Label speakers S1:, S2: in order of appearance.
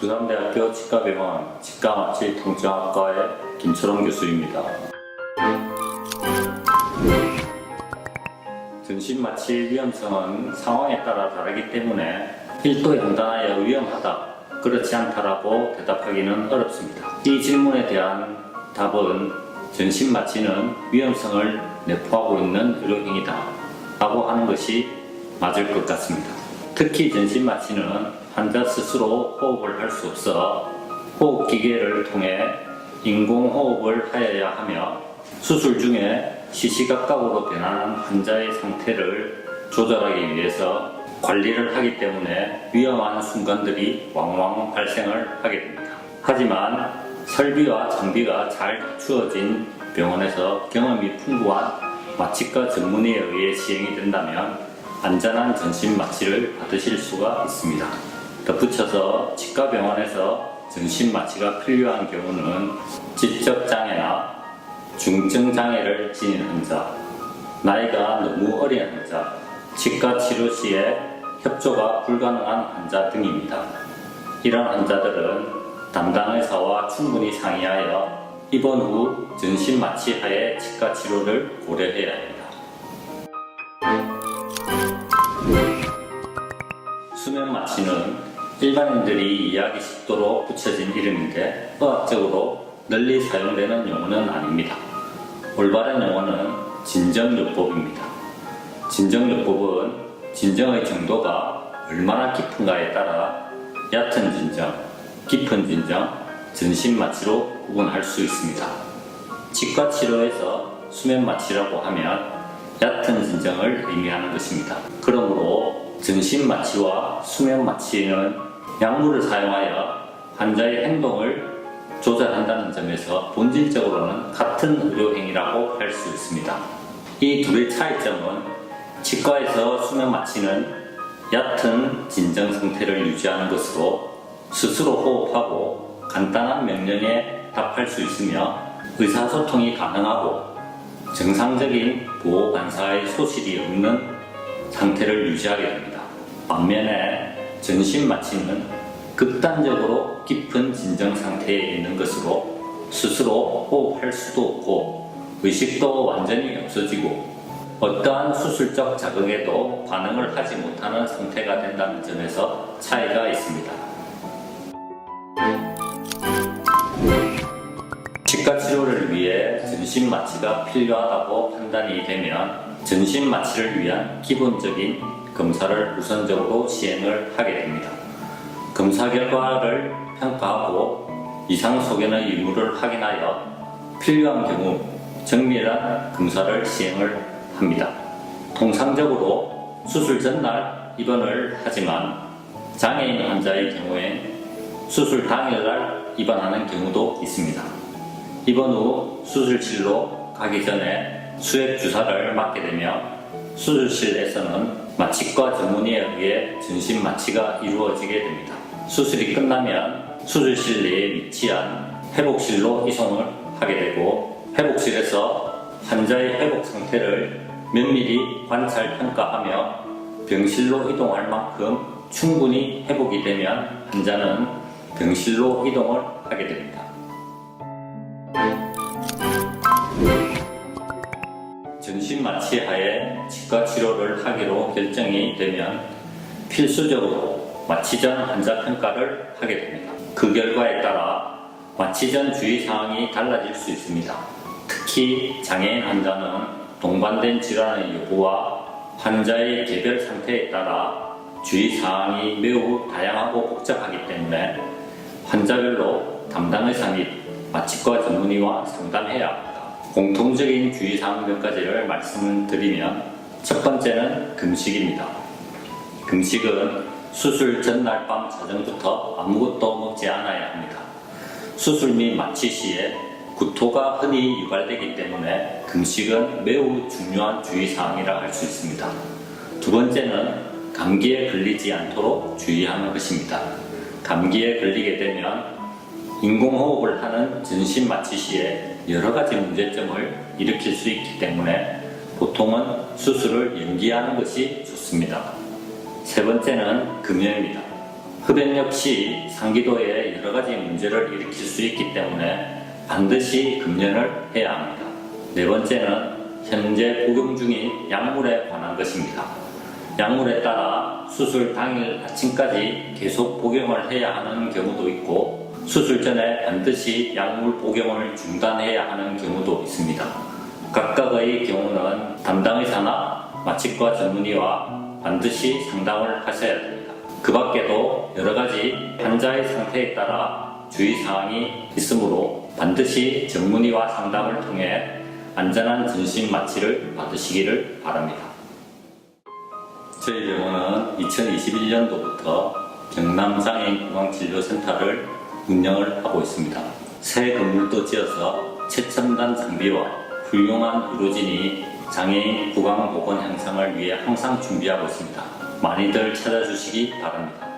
S1: 부산대학교 치과병원 치과마취통증학과의 김철원 교수입니다. 전신마취 위험성은 상황에 따라 다르기 때문에 1도 연단하여 위험하다, 그렇지 않다라고 대답하기는 어렵습니다. 이 질문에 대한 답은 전신마취는 위험성을 내포하고 있는 의료행위다 라고 하는 것이 맞을 것 같습니다. 특히 전신마취는 환자 스스로 호흡을 할 수 없어 호흡기계를 통해 인공호흡을 하여야 하며, 수술 중에 시시각각으로 변하는 환자의 상태를 조절하기 위해서 관리를 하기 때문에 위험한 순간들이 왕왕 발생을 하게 됩니다. 하지만 설비와 장비가 잘 갖추어진 병원에서 경험이 풍부한 마취과 전문의에 의해 시행이 된다면 안전한 전신마취를 받으실 수가 있습니다. 덧붙여서 치과병원에서 전신마취가 필요한 경우는 지적장애나 중증장애를 지닌 환자, 나이가 너무 어린 환자, 치과 치료 시에 협조가 불가능한 환자 등입니다. 이런 환자들은 담당 의사와 충분히 상의하여 입원 후 전신마취 하에 치과 치료를 고려해야 합니다. 수면마취는 일반인들이 이해하기 쉽도록 붙여진 이름인데 의학적으로 널리 사용되는 용어는 아닙니다. 올바른 용어는 진정요법입니다. 진정요법은 진정의 정도가 얼마나 깊은가에 따라 얕은 진정, 깊은 진정, 전신마취로 구분할 수 있습니다. 치과 치료에서 수면마취라고 하면 얕은 진정을 의미하는 것입니다. 그러므로 전신마취와 수면마취는 약물을 사용하여 환자의 행동을 조절한다는 점에서 본질적으로는 같은 의료행위라고 할 수 있습니다. 이 둘의 차이점은 치과에서 수면마취는 얕은 진정 상태를 유지하는 것으로 스스로 호흡하고 간단한 명령에 답할 수 있으며 의사소통이 가능하고 정상적인 보호반사의 소실이 없는 상태를 유지하게 됩니다. 반면에 전신마취는 극단적으로 깊은 진정 상태에 있는 것으로 스스로 호흡할 수도 없고 의식도 완전히 없어지고 어떠한 수술적 자극에도 반응을 하지 못하는 상태가 된다는 점에서 차이가 있습니다. 치과 치료를 위해 전신마취가 필요하다고 판단이 되면 전신마취를 위한 기본적인 검사를 우선적으로 시행을 하게 됩니다. 검사 결과를 평가하고 이상 소견의 유무를 확인하여 필요한 경우 정밀한 검사를 시행을 합니다. 통상적으로 수술 전날 입원을 하지만 장애인 환자의 경우엔 수술 당일날 입원하는 경우도 있습니다. 입원 후 수술실로 가기 전에 수액 주사를 맞게 되며 수술실에서는 마취과 전문의에 의해 전신마취가 이루어지게 됩니다. 수술이 끝나면 수술실 내에 위치한 회복실로 이송을 하게 되고 회복실에서 환자의 회복 상태를 면밀히 관찰 평가하며 병실로 이동할 만큼 충분히 회복이 되면 환자는 병실로 이동을 하게 됩니다. 전신마취 하에 치과 치료를 하기로 결정이 되면 필수적으로 마취 전 환자 평가를 하게 됩니다. 그 결과에 따라 마취 전 주의사항이 달라질 수 있습니다. 특히 장애인 환자는 동반된 질환의 여부와 환자의 개별 상태에 따라 주의사항이 매우 다양하고 복잡하기 때문에 환자별로 담당 의사 및 마취과 전문의와 상담해야 합니다. 공통적인 주의사항 몇 가지를 말씀드리면 첫 번째는 금식입니다. 금식은 수술 전날 밤 자정부터 아무것도 먹지 않아야 합니다. 수술 및 마취 시에 구토가 흔히 유발되기 때문에 금식은 매우 중요한 주의사항이라 할 수 있습니다. 두 번째는 감기에 걸리지 않도록 주의하는 것입니다. 감기에 걸리게 되면 인공호흡을 하는 전신마취 시에 여러가지 문제점을 일으킬 수 있기 때문에 보통은 수술을 연기하는 것이 좋습니다. 세 번째는 금연입니다. 흡연 역시 상기도에 여러 가지 문제를 일으킬 수 있기 때문에 반드시 금연을 해야 합니다. 네 번째는 현재 복용 중인 약물에 관한 것입니다. 약물에 따라 수술 당일 아침까지 계속 복용을 해야 하는 경우도 있고 수술 전에 반드시 약물 복용을 중단해야 하는 경우도 있습니다. 각각의 경우는 담당 의사나 마취과 전문의와 반드시 상담을 하셔야 됩니다. 그 밖에도 여러 가지 환자의 상태에 따라 주의사항이 있으므로 반드시 전문의와 상담을 통해 안전한 전신 마취를 받으시기를 바랍니다. 저희 병원은 2021년도부터 경남장애인건강진료센터를 운영을 하고 있습니다. 새 건물도 지어서 최첨단 장비와 훌륭한 의료진이 장애인 구강 보건 향상을 위해 항상 준비하고 있습니다. 많이들 찾아주시기 바랍니다.